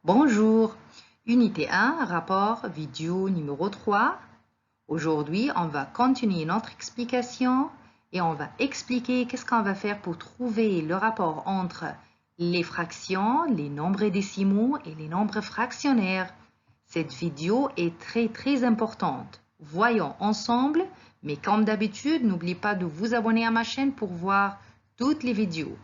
Bonjour, Unité 1, rapport vidéo numéro 3. Aujourd'hui, on va continuer notre explication et on va expliquer qu'est-ce qu'on va faire pour trouver le rapport entre les fractions, les nombres décimaux et les nombres fractionnaires. Cette vidéo est très importante. Voyons ensemble, mais comme d'habitude, n'oubliez pas de vous abonner à ma chaîne pour voir toutes les vidéos.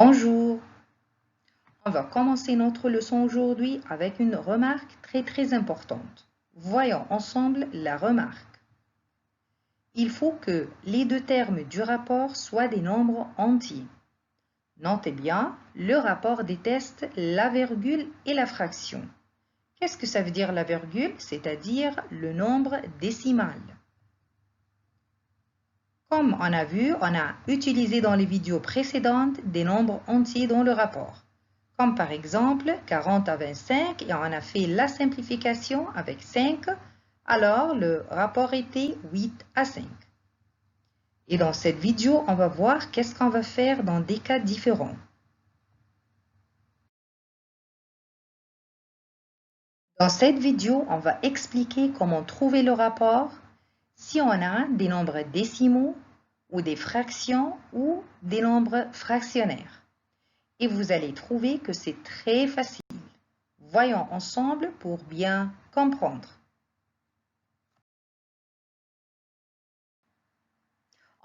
Bonjour. On va commencer notre leçon aujourd'hui avec une remarque très importante. Voyons ensemble la remarque. Il faut que les deux termes du rapport soient des nombres entiers. Notez bien, le rapport déteste la virgule et la fraction. Qu'est-ce que ça veut dire la virgule? C'est-à-dire le nombre décimal. Comme on a vu, on a utilisé dans les vidéos précédentes des nombres entiers dans le rapport. Comme par exemple 40 à 25 et on a fait la simplification avec 5, alors le rapport était 8 à 5. Et dans cette vidéo, on va voir qu'est-ce qu'on va faire dans des cas différents. Dans cette vidéo, on va expliquer comment trouver le rapport si on a des nombres décimaux ou des fractions ou des nombres fractionnaires. Et vous allez trouver que c'est très facile. Voyons ensemble pour bien comprendre.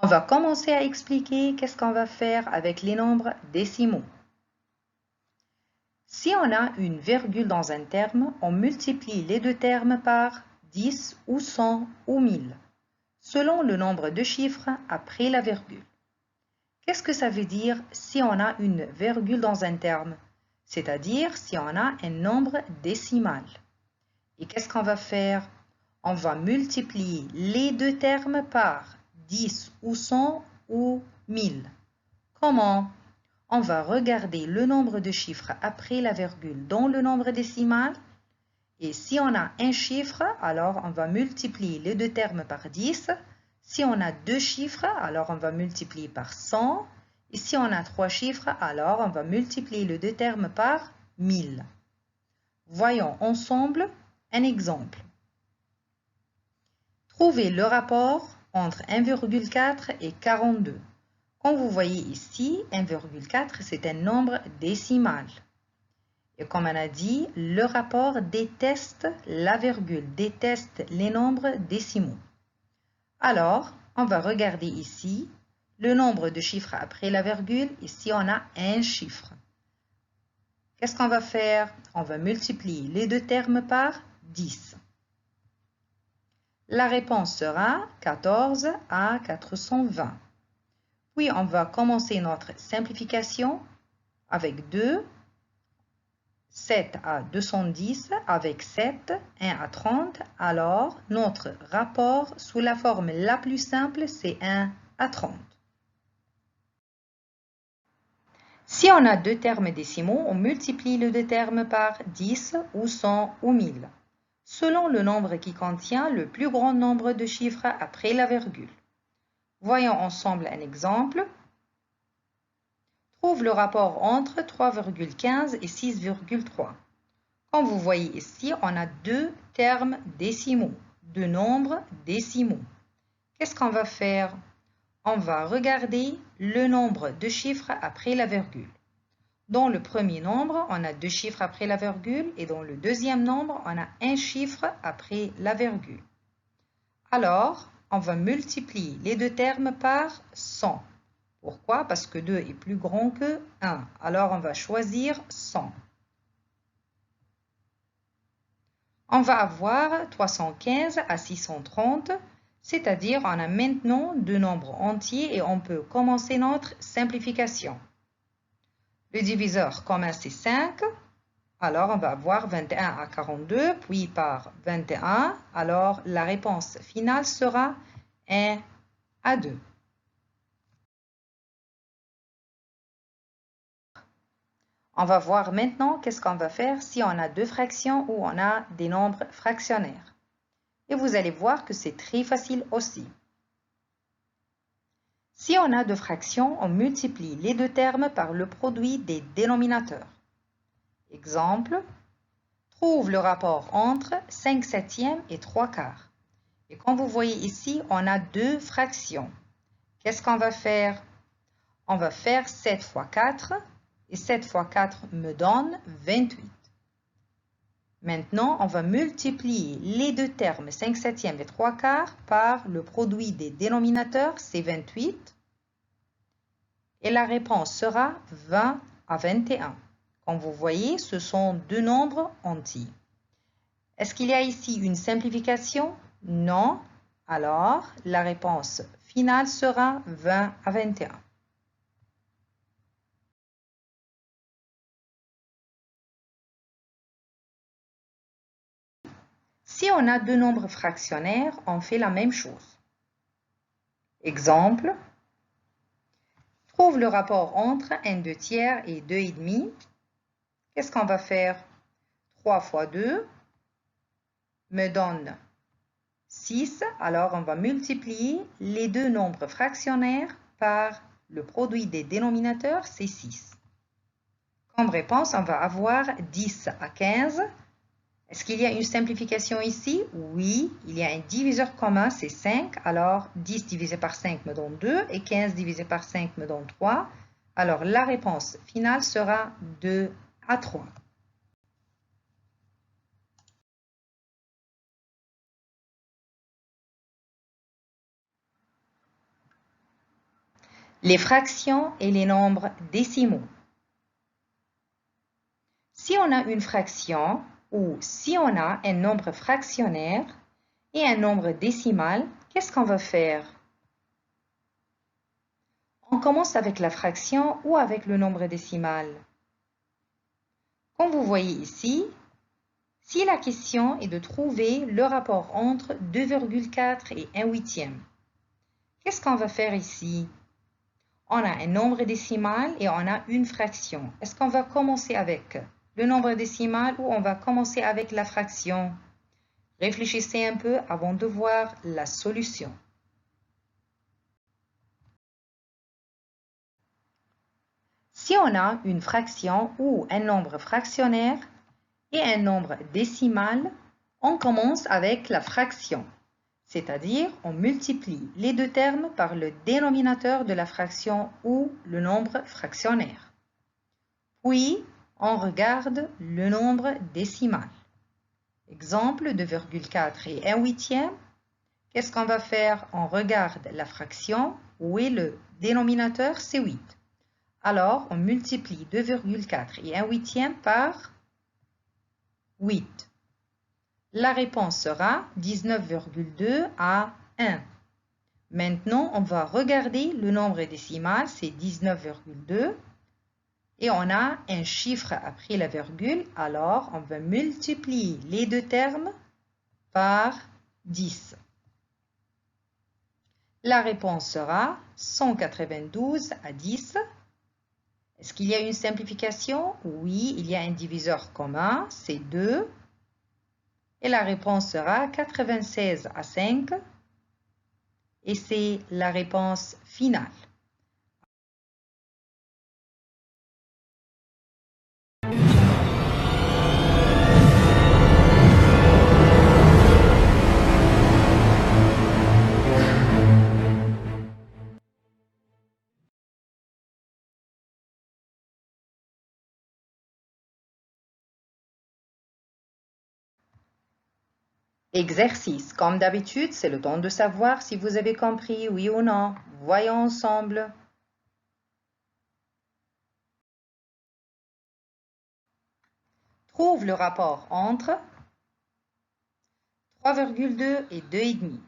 On va commencer à expliquer qu'est-ce qu'on va faire avec les nombres décimaux. Si on a une virgule dans un terme, on multiplie les deux termes par 10 ou 100 ou 1000, selon le nombre de chiffres après la virgule. Qu'est-ce que ça veut dire si on a une virgule dans un terme? C'est-à-dire si on a un nombre décimal. Et qu'est-ce qu'on va faire? On va multiplier les deux termes par 10 ou 100 ou 1000. Comment? On va regarder le nombre de chiffres après la virgule dans le nombre décimal. Et si on a un chiffre, alors on va multiplier les deux termes par 10. Si on a deux chiffres, alors on va multiplier par 100. Et si on a trois chiffres, alors on va multiplier les deux termes par 1000. Voyons ensemble un exemple. Trouvez le rapport entre 1,4 et 42. Comme vous voyez ici, 1,4 c'est un nombre décimal. Et comme on a dit, le rapport déteste la virgule, déteste les nombres décimaux. Alors, on va regarder ici le nombre de chiffres après la virgule. Ici, on a un chiffre. Qu'est-ce qu'on va faire? On va multiplier les deux termes par 10. La réponse sera 14 à 420. Puis, on va commencer notre simplification avec 2, 7 à 210, avec 7, 1 à 30. Alors, notre rapport sous la forme la plus simple, c'est 1 à 30. Si on a deux termes décimaux, on multiplie les deux termes par 10 ou 100 ou 1000, selon le nombre qui contient le plus grand nombre de chiffres après la virgule. Voyons ensemble un exemple. Trouve le rapport entre 3,15 et 6,3. Comme vous voyez ici, on a deux termes décimaux, deux nombres décimaux. Qu'est-ce qu'on va faire? On va regarder le nombre de chiffres après la virgule. Dans le premier nombre, on a deux chiffres après la virgule et dans le deuxième nombre, on a un chiffre après la virgule. Alors, on va multiplier les deux termes par 100. Pourquoi? Parce que 2 est plus grand que 1. Alors, on va choisir 100. On va avoir 315 à 630, c'est-à-dire on a maintenant deux nombres entiers et on peut commencer notre simplification. Le diviseur commun c'est 5, Alors, on va avoir 21 à 42, puis par 21. Alors, la réponse finale sera 1 à 2. On va voir maintenant qu'est-ce qu'on va faire si on a deux fractions ou on a des nombres fractionnaires. Et vous allez voir que c'est très facile aussi. Si on a deux fractions, on multiplie les deux termes par le produit des dénominateurs. Exemple, trouve le rapport entre 5 septièmes et 3 quarts. Et comme vous voyez ici, on a deux fractions. Qu'est-ce qu'on va faire? On va faire 7 fois 4. Et 7 fois 4 me donne 28. Maintenant, on va multiplier les deux termes 5 septièmes et 3 quarts par le produit des dénominateurs, c'est 28. Et la réponse sera 20 à 21. Comme vous voyez, ce sont deux nombres entiers. Est-ce qu'il y a ici une simplification? Non. Alors, la réponse finale sera 20 à 21. Si on a deux nombres fractionnaires, on fait la même chose. Exemple, trouve le rapport entre 1/2 tiers et 2,5. Qu'est-ce qu'on va faire? 3 fois 2 me donne 6. Alors, on va multiplier les deux nombres fractionnaires par le produit des dénominateurs, c'est 6. Comme réponse, on va avoir 10 à 15. Est-ce qu'il y a une simplification ici? Oui, il y a un diviseur commun, c'est 5. Alors, 10 divisé par 5 me donne 2 et 15 divisé par 5 me donne 3. Alors, la réponse finale sera 2 à 3. Les fractions et les nombres décimaux. Si on a une fraction ou si on a un nombre fractionnaire et un nombre décimal, qu'est-ce qu'on va faire? On commence avec la fraction ou avec le nombre décimal. Comme vous voyez ici, si la question est de trouver le rapport entre 2,4 et 1/8, qu'est-ce qu'on va faire ici? On a un nombre décimal et on a une fraction. Est-ce qu'on va commencer avec le nombre décimal ou on va commencer avec la fraction? Réfléchissez un peu avant de voir la solution. Si on a une fraction ou un nombre fractionnaire et un nombre décimal, on commence avec la fraction, c'est-à-dire on multiplie les deux termes par le dénominateur de la fraction ou le nombre fractionnaire. Puis, on regarde le nombre décimal. Exemple, 2,4 et 1/8. Qu'est-ce qu'on va faire? On regarde la fraction où est le dénominateur, c'est 8. Alors, on multiplie 2,4 et 1/8 par 8. La réponse sera 19,2 à 1. Maintenant, on va regarder le nombre décimal, c'est 19,2. Et on a un chiffre après la virgule, alors on va multiplier les deux termes par 10. La réponse sera 192 à 10. Est-ce qu'il y a une simplification? Oui, il y a un diviseur commun, c'est 2. Et la réponse sera 96 à 5. Et c'est la réponse finale. Exercice. Comme d'habitude, c'est le temps de savoir si vous avez compris, oui ou non. Voyons ensemble. Trouve le rapport entre 3,2 et 2,5.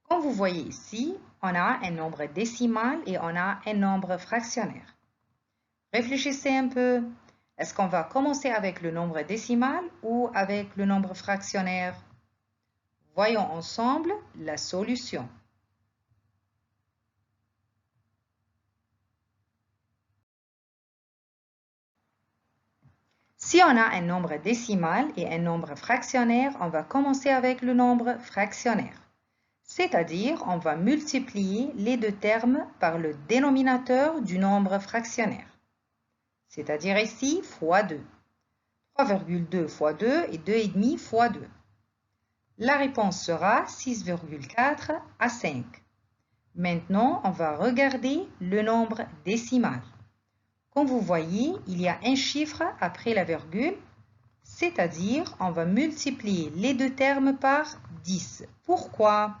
Comme vous voyez ici, on a un nombre décimal et on a un nombre fractionnaire. Réfléchissez un peu. Est-ce qu'on va commencer avec le nombre décimal ou avec le nombre fractionnaire? Voyons ensemble la solution. Si on a un nombre décimal et un nombre fractionnaire, on va commencer avec le nombre fractionnaire. C'est-à-dire, on va multiplier les deux termes par le dénominateur du nombre fractionnaire. C'est-à-dire ici, fois 2. 3,2 fois 2 et 2,5 fois 2. La réponse sera 6,4 à 5. Maintenant, on va regarder le nombre décimal. Comme vous voyez, il y a un chiffre après la virgule, c'est-à-dire on va multiplier les deux termes par 10. Pourquoi?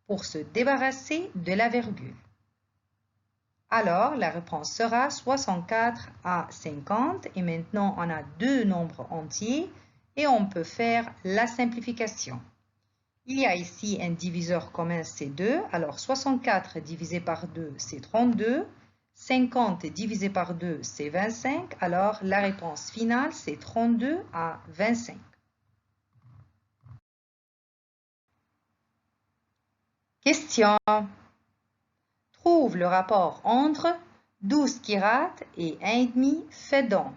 Pour se débarrasser de la virgule. Alors, la réponse sera 64 à 50 et maintenant on a deux nombres entiers et on peut faire la simplification. Il y a ici un diviseur commun, c'est 2. Alors, 64 divisé par 2, c'est 32. 50 divisé par 2, c'est 25. Alors, la réponse finale, c'est 32 à 25. Question. Trouve le rapport entre 12 quirats et 1,5 fedon.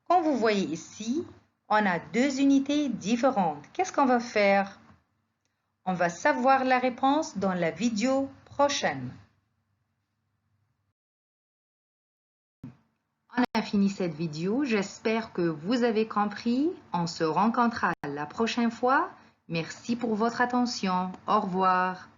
Comme vous voyez ici, on a deux unités différentes. Qu'est-ce qu'on va faire? On va savoir la réponse dans la vidéo prochaine. On a fini cette vidéo. J'espère que vous avez compris. On se rencontrera la prochaine fois. Merci pour votre attention. Au revoir.